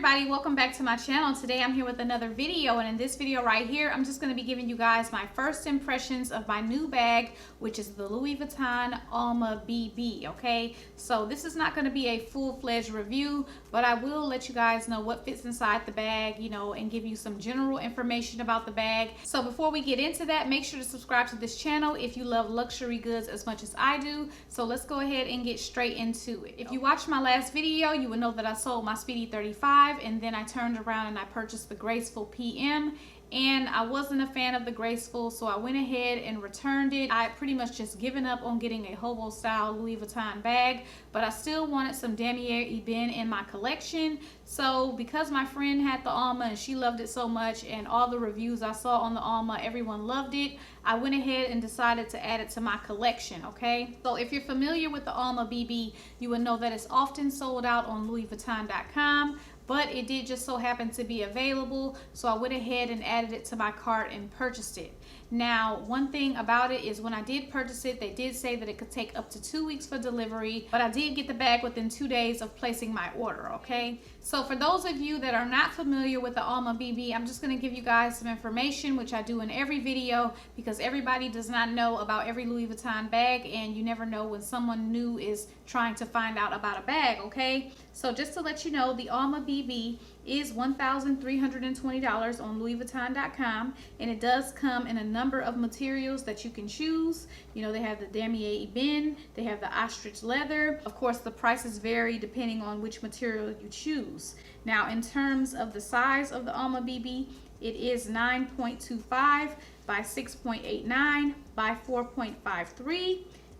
everybody, welcome back to my channel. Today I'm here with another video, and in this video right here I'm just going to be giving you guys my first impressions of my new bag, which is the Louis Vuitton Alma BB. Okay, so this is not going to be a full-fledged review, but I will let you guys know what fits inside the bag, you know, and give you some general information about the bag. So before we get into that, make sure to subscribe to this channel if you love luxury goods as much as I do. So let's go ahead and get straight into it. If you watched my last video, you would know that I sold my Speedy 35 and then I turned around and I purchased the Graceful PM, and I wasn't a fan of the Graceful, so I went ahead and returned it. I had pretty much just given up on getting a hobo style Louis Vuitton bag, but I still wanted some Damier Ebene in my collection. So because my friend had the Alma and she loved it so much, and all the reviews I saw on the Alma, everyone loved it, I went ahead and decided to add it to my collection. Okay, so if you're familiar with the Alma BB, you would know that it's often sold out on LouisVuitton.com, but it did just so happen to be available, so I went ahead and added it to my cart and purchased it. Now, one thing about it is when I did purchase it, they did say that it could take up to 2 weeks for delivery, but I did get the bag within 2 days of placing my order. Okay, so for those of you that are not familiar with the Alma BB, I'm just going to give you guys some information, which I do in every video, because everybody does not know about every Louis Vuitton bag, and you never know when someone new is trying to find out about a bag. Okay, so just to let you know, the Alma BB is $1,320 on LouisVuitton.com, and it does come in a number of materials that you can choose. You know, they have the Damier Ebene, they have the ostrich leather. Of course, the prices vary depending on which material you choose. Now, in terms of the size of the Alma BB, it is 9.25 by 6.89 by 4.53.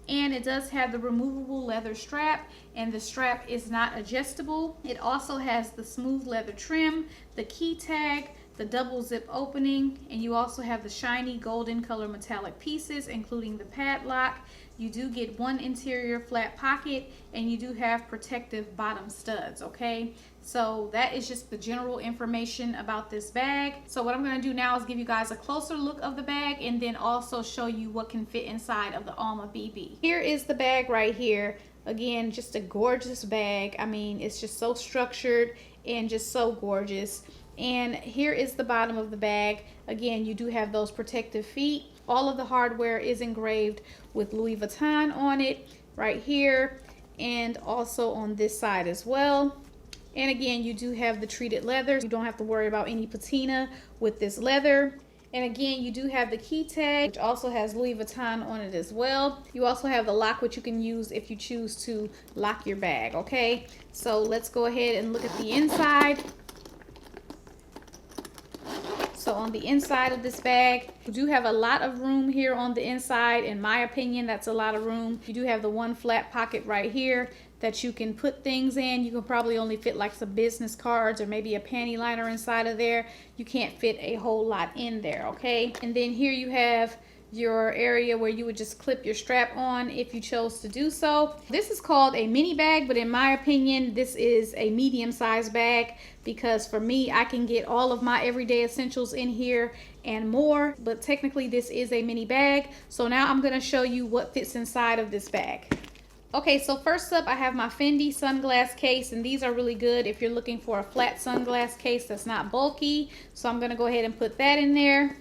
And it does have the removable leather strap, and the strap is not adjustable. It also has the smooth leather trim, the key tag, the double zip opening, and you also have the shiny golden color metallic pieces, including the padlock. You do get one interior flat pocket, and you do have protective bottom studs. Okay, so that is just the general information about this bag. So what I'm going to do now is give you guys a closer look of the bag, and then also show you what can fit inside of the Alma BB. Here is the bag right here. Again, just a gorgeous bag. I mean, it's just so structured and just so gorgeous. And here is the bottom of the bag. Again, you do have those protective feet. All of the hardware is engraved with Louis Vuitton on it right here, and also on this side as well. And again, you do have the treated leather. You don't have to worry about any patina with this leather. And again, you do have the key tag, which also has Louis Vuitton on it as well. You also have the lock, which you can use if you choose to lock your bag. Okay, so let's go ahead and look at the inside. So on the inside of this bag, you do have a lot of room here on the inside. In my opinion, that's a lot of room. You do have the one flat pocket right here that you can put things in. You can probably only fit like some business cards or maybe a panty liner inside of there. You can't fit a whole lot in there. Okay, and then here you have your area where you would just clip your strap on if you chose to do so. This is called a mini bag, but in my opinion, this is a medium-sized bag, because for me, I can get all of my everyday essentials in here and more, but technically this is a mini bag. So now I'm going to show you what fits inside of this bag. Okay, so first up, I have my Fendi sunglass case, and these are really good if you're looking for a flat sunglass case that's not bulky. So I'm going to go ahead and put that in there.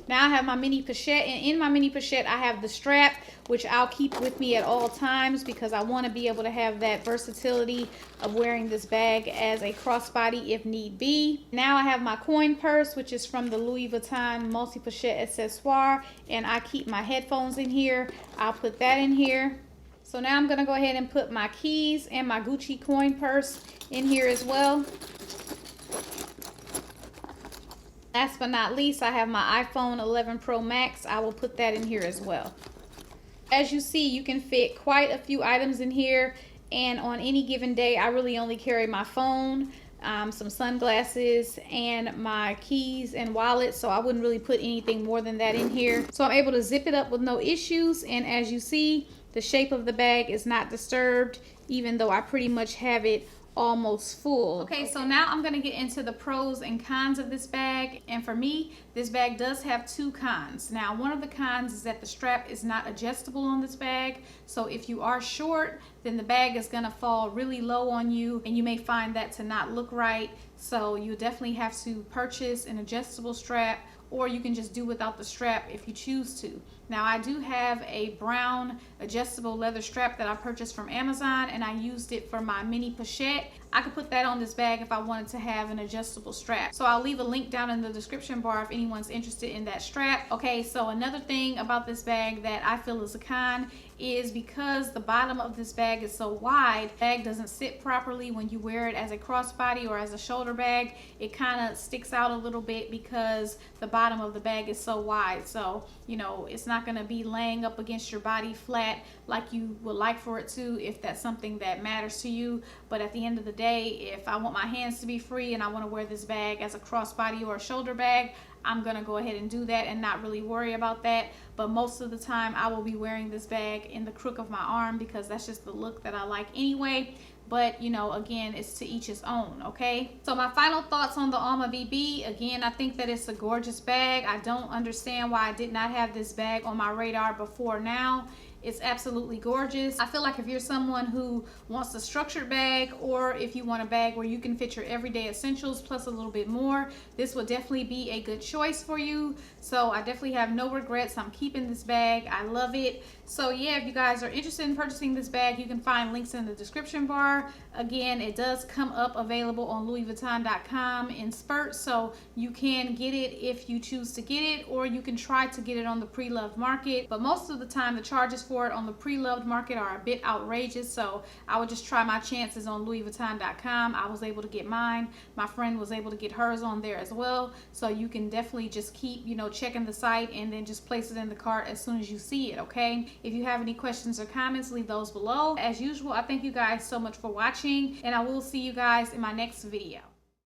Now I have my mini pochette, and in my mini pochette I have the strap, which I'll keep with me at all times because I want to be able to have that versatility of wearing this bag as a crossbody if need be. Now I have my coin purse, which is from the Louis Vuitton multi pochette accessoire, and I keep my headphones in here. I'll put that in here. So now I'm going to go ahead and put my keys and my Gucci coin purse in here as well. Last but not least, I have my iPhone 11 Pro Max. I will put that in here as well. As you see, you can fit quite a few items in here, and on any given day, I really only carry my phone, some sunglasses, and my keys and wallet, so I wouldn't really put anything more than that in here. So I'm able to zip it up with no issues, and as you see, the shape of the bag is not disturbed, even though I pretty much have it almost full. Okay, so now I'm gonna get into the pros and cons of this bag. And for me, this bag does have two cons. Now, one of the cons is that the strap is not adjustable on this bag. So if you are short, then the bag is gonna fall really low on you, and you may find that to not look right. So you definitely have to purchase an adjustable strap, or you can just do without the strap if you choose to. Now, I do have a brown adjustable leather strap that I purchased from Amazon, and I used it for my mini pochette. I could put that on this bag if I wanted to have an adjustable strap. So I'll leave a link down in the description bar if anyone's interested in that strap. Okay, so another thing about this bag that I feel is a con is because the bottom of this bag is so wide, the bag doesn't sit properly when you wear it as a crossbody or as a shoulder bag. It kind of sticks out a little bit because the bottom of the bag is so wide. So, you know, it's not going to be laying up against your body flat like you would like for it to, if that's something that matters to you. But at the end of the day, if I want my hands to be free and I want to wear this bag as a crossbody or a shoulder bag, I'm gonna go ahead and do that and not really worry about that. But most of the time I will be wearing this bag in the crook of my arm because that's just the look that I like anyway. But, you know, again, it's to each his own, okay? So my final thoughts on the Alma BB. Again, I think that it's a gorgeous bag. I don't understand why I did not have this bag on my radar before now. It's absolutely gorgeous. I feel like if you're someone who wants a structured bag, or if you want a bag where you can fit your everyday essentials plus a little bit more, this would definitely be a good choice for you. So I definitely have no regrets. I'm keeping this bag. I love it. So yeah, if you guys are interested in purchasing this bag, you can find links in the description bar. Again, it does come up available on LouisVuitton.com in spurts, so you can get it if you choose to get it, or you can try to get it on the PreLoved market. But most of the time, the charges for it on the PreLoved market are a bit outrageous, so I would just try my chances on LouisVuitton.com. I was able to get mine. My friend was able to get hers on there as well. So you can definitely just keep, you know, checking the site and then just place it in the cart as soon as you see it, okay? If you have any questions or comments, leave those below. As usual, I thank you guys so much for watching, and I will see you guys in my next video.